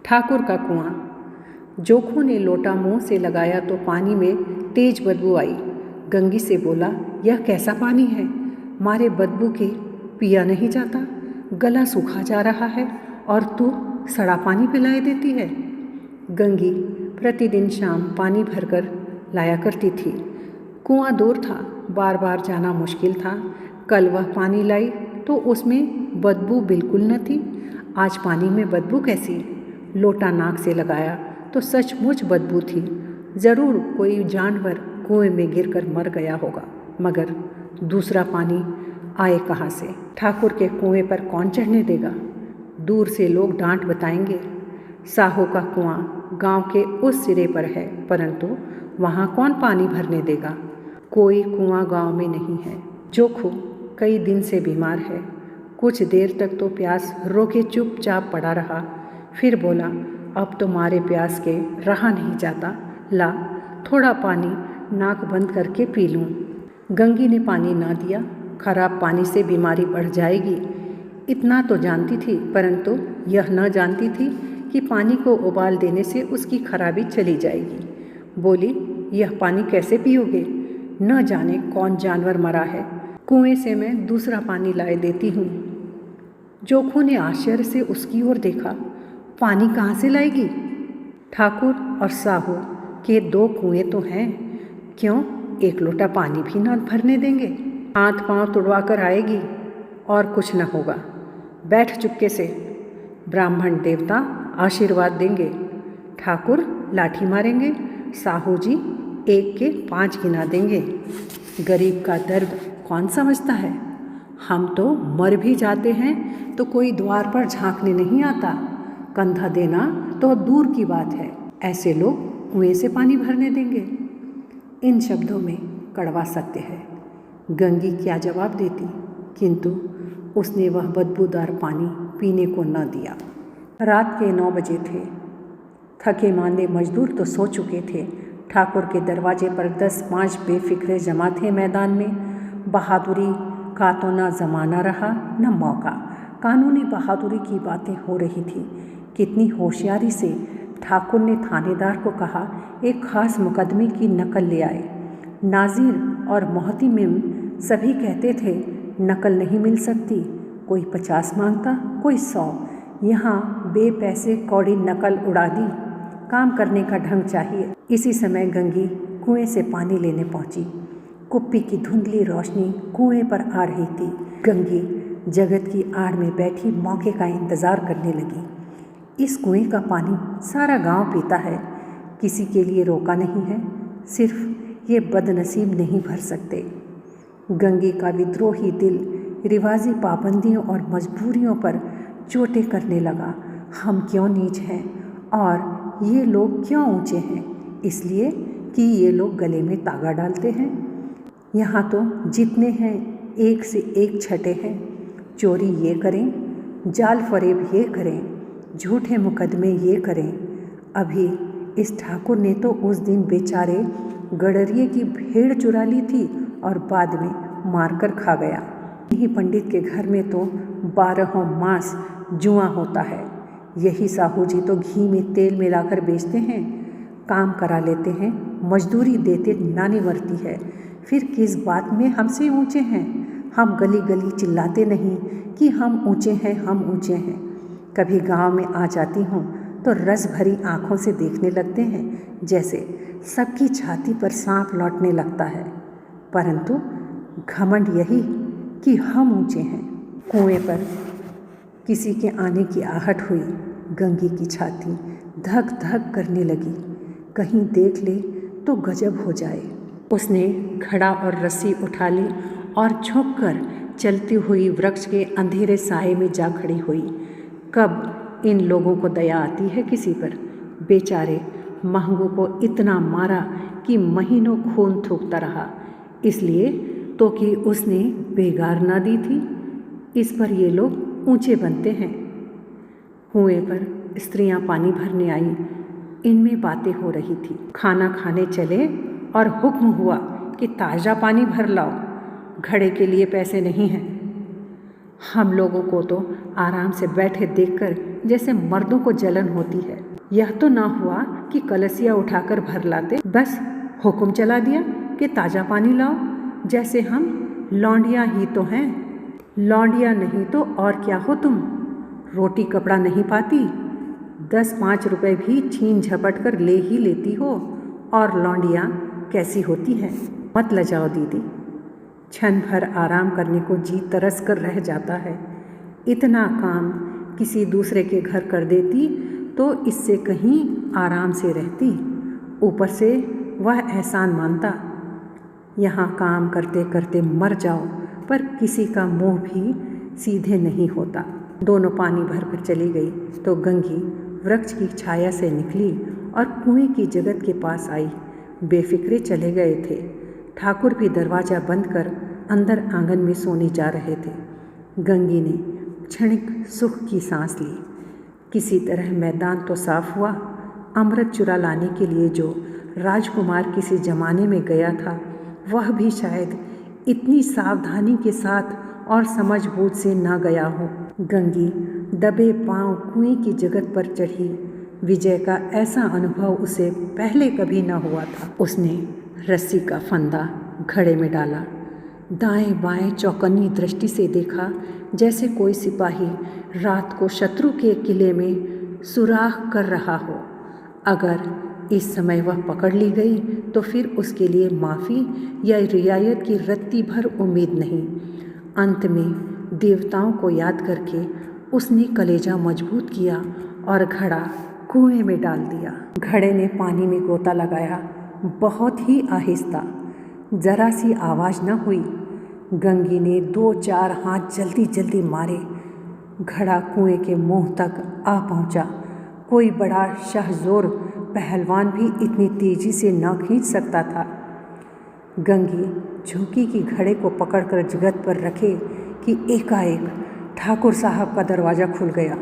ठाकुर का कुआं। जोखू ने लोटा मुंह से लगाया तो पानी में तेज बदबू आई। गंगी से बोला, यह कैसा पानी है? मारे बदबू के पिया नहीं जाता, गला सूखा जा रहा है और तू सड़ा पानी पिलाए देती है। गंगी प्रतिदिन शाम पानी भरकर लाया करती थी। कुआं दूर था, बार बार जाना मुश्किल था। कल वह पानी लाई तो उसमें बदबू बिल्कुल न थी। आज पानी में बदबू कैसी? लोटा नाक से लगाया तो सचमुच बदबू थी। ज़रूर कोई जानवर कुएं में गिरकर मर गया होगा, मगर दूसरा पानी आए कहाँ से? ठाकुर के कुएं पर कौन चढ़ने देगा? दूर से लोग डांट बताएंगे। साहू का कुआं गांव के उस सिरे पर है, परंतु वहाँ कौन पानी भरने देगा? कोई कुआं गांव में नहीं है। जोखू कई दिन से बीमार है। कुछ देर तक तो प्यास रोके चुपचाप पड़ा रहा, फिर बोला, अब तो मारे प्यास के रहा नहीं जाता, ला थोड़ा पानी नाक बंद करके पी लूँ। गंगी ने पानी ना दिया। खराब पानी से बीमारी बढ़ जाएगी, इतना तो जानती थी, परंतु यह न जानती थी कि पानी को उबाल देने से उसकी खराबी चली जाएगी। बोली, यह पानी कैसे पियोगे? न जाने कौन जानवर मरा है, कुएं से मैं दूसरा पानी लाए देती हूँ। जोखू ने आश्चर्य से उसकी ओर देखा। पानी कहाँ से लाएगी? ठाकुर और साहू के दो कुएं तो हैं, क्यों एक लोटा पानी भी न भरने देंगे? हाथ पांव तुड़वा कर आएगी और कुछ न होगा। बैठ चुपके से, ब्राह्मण देवता आशीर्वाद देंगे। ठाकुर लाठी मारेंगे, साहू जी 1 के 5 गिना देंगे। गरीब का दर्द कौन समझता है? हम तो मर भी जाते हैं तो कोई द्वार पर झांकने नहीं आता, कंधा देना तो दूर की बात है। ऐसे लोग कुएं से पानी भरने देंगे? इन शब्दों में कड़वा सत्य है। गंगी क्या जवाब देती, किंतु उसने वह बदबूदार पानी पीने को न दिया। रात के 9 बजे थे। थके मांदे मजदूर तो सो चुके थे। ठाकुर के दरवाजे पर 10-5 बेफिक्रे जमा थे मैदान में। बहादुरी का तो न जमाना रहा न मौका। कानूनी बहादुरी की बातें हो रही थी। कितनी होशियारी से ठाकुर ने थानेदार को कहा, एक खास मुकदमे की नकल ले आए। नाजिर और मोहतिमिम सभी कहते थे नकल नहीं मिल सकती। कोई 50 मांगता, कोई 100। यहाँ बेपैसे कौड़ी नकल उड़ा दी। काम करने का ढंग चाहिए। इसी समय गंगी कुएं से पानी लेने पहुंची। कुप्पी की धुंधली रोशनी कुएं पर आ रही थी। गंगी जगत की आड़ में बैठी मौके का इंतजार करने लगी। इस कुएं का पानी सारा गांव पीता है, किसी के लिए रोका नहीं है, सिर्फ ये बदनसीब नहीं भर सकते। गंगी का विद्रोही दिल रिवाजी पाबंदियों और मजबूरियों पर चोटें करने लगा। हम क्यों नीच हैं और ये लोग क्यों ऊंचे हैं? इसलिए कि ये लोग गले में तागा डालते हैं। यहाँ तो जितने हैं एक से एक छठे हैं। चोरी ये करें, जाल फरेब ये करें, झूठे मुकदमे ये करें। अभी इस ठाकुर ने तो उस दिन बेचारे गडरिये की भेड़ चुरा ली थी और बाद में मारकर खा गया। यही पंडित के घर में तो 12 मास जुआ होता है। यही साहू जी तो घी में तेल मिलाकर बेचते हैं। काम करा लेते हैं, मजदूरी देते ना निवरती है। फिर किस बात में हमसे ऊंचे हैं? हम गली गली चिल्लाते नहीं कि हम ऊंचे हैं, हम ऊंचे हैं। कभी गांव में आ जाती हूँ तो रस भरी आँखों से देखने लगते हैं, जैसे सबकी छाती पर सांप लौटने लगता है। परंतु घमंड यही कि हम ऊंचे हैं। कुएं पर किसी के आने की आहट हुई। गंगी की छाती धक धक करने लगी। कहीं देख ले तो गजब हो जाए। उसने घड़ा और रस्सी उठा ली और झुककर चलती हुई वृक्ष के अंधेरे साए में जा खड़ी हुई। कब इन लोगों को दया आती है किसी पर? बेचारे महंगू को इतना मारा कि महीनों खून थूकता रहा, इसलिए तो कि उसने बेगार ना दी थी। इस पर ये लोग ऊंचे बनते हैं। कुएं पर स्त्रियां पानी भरने आई। इनमें बातें हो रही थी। खाना खाने चले और हुक्म हुआ कि ताज़ा पानी भर लाओ, घड़े के लिए पैसे नहीं हैं। हम लोगों को तो आराम से बैठे देखकर जैसे मर्दों को जलन होती है। यह तो ना हुआ कि कलसिया उठाकर भर लाते, बस हुक्म चला दिया कि ताज़ा पानी लाओ, जैसे हम लौंडिया ही तो हैं। लौंडिया नहीं तो और क्या हो तुम? रोटी कपड़ा नहीं पाती, 10-5 रुपए भी छीन झपट कर ले ही लेती हो, और लौंडिया कैसी होती है? मत लजाओ दीदी। क्षण भर आराम करने को जी तरस कर रह जाता है। इतना काम किसी दूसरे के घर कर देती तो इससे कहीं आराम से रहती। ऊपर से वह एहसान मानता। यहाँ काम करते करते मर जाओ, पर किसी का मुंह भी सीधे नहीं होता। दोनों पानी भरकर चली गई तो गंगी वृक्ष की छाया से निकली और कुएं की जगत के पास आई। बेफिक्रे चले गए थे। ठाकुर भी दरवाज़ा बंद कर अंदर आंगन में सोने जा रहे थे। गंगी ने क्षणिक सुख की सांस ली। किसी तरह मैदान तो साफ हुआ। अमृत चुरा लाने के लिए जो राजकुमार किसी जमाने में गया था, वह भी शायद इतनी सावधानी के साथ और समझबूझ से न गया हो। गंगी दबे पांव कुएं की जगत पर चढ़ी। विजय का ऐसा अनुभव उसे पहले कभी न हुआ था। उसने रस्सी का फंदा घड़े में डाला, दाएं बाएं चौकन्नी दृष्टि से देखा, जैसे कोई सिपाही रात को शत्रु के किले में सुराख कर रहा हो। अगर इस समय वह पकड़ ली गई तो फिर उसके लिए माफ़ी या रियायत की रत्ती भर उम्मीद नहीं। अंत में देवताओं को याद करके उसने कलेजा मजबूत किया और घड़ा कुएं में डाल दिया। घड़े ने पानी में गोता लगाया, बहुत ही आहिस्ता, जरा सी आवाज़ न हुई। गंगी ने 2-4 हाथ जल्दी जल्दी मारे। घड़ा कुएं के मुंह तक आ पहुंचा। कोई बड़ा शाहजोर पहलवान भी इतनी तेजी से न खींच सकता था। गंगी झुकी कि घड़े को पकड़कर जगत पर रखे कि एकाएक ठाकुर साहब का दरवाज़ा खुल गया।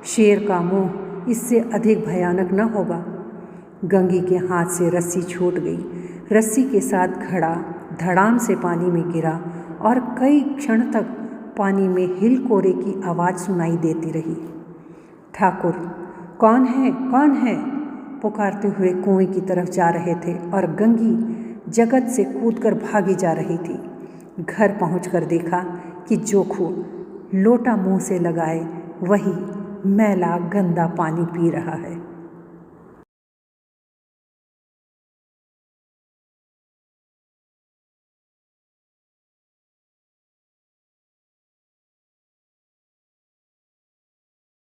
शेर का मुंह इससे अधिक भयानक न होगा। गंगी के हाथ से रस्सी छूट गई। रस्सी के साथ घड़ा धड़ाम से पानी में गिरा और कई क्षण तक पानी में हिलकोरे की आवाज़ सुनाई देती रही। ठाकुर, कौन है, कौन है? पुकारते हुए कुएं की तरफ जा रहे थे और गंगी जगत से कूदकर भागी जा रही थी। घर पहुंचकर देखा कि जोखू लोटा मुंह से लगाए वही मैला गंदा पानी पी रहा है।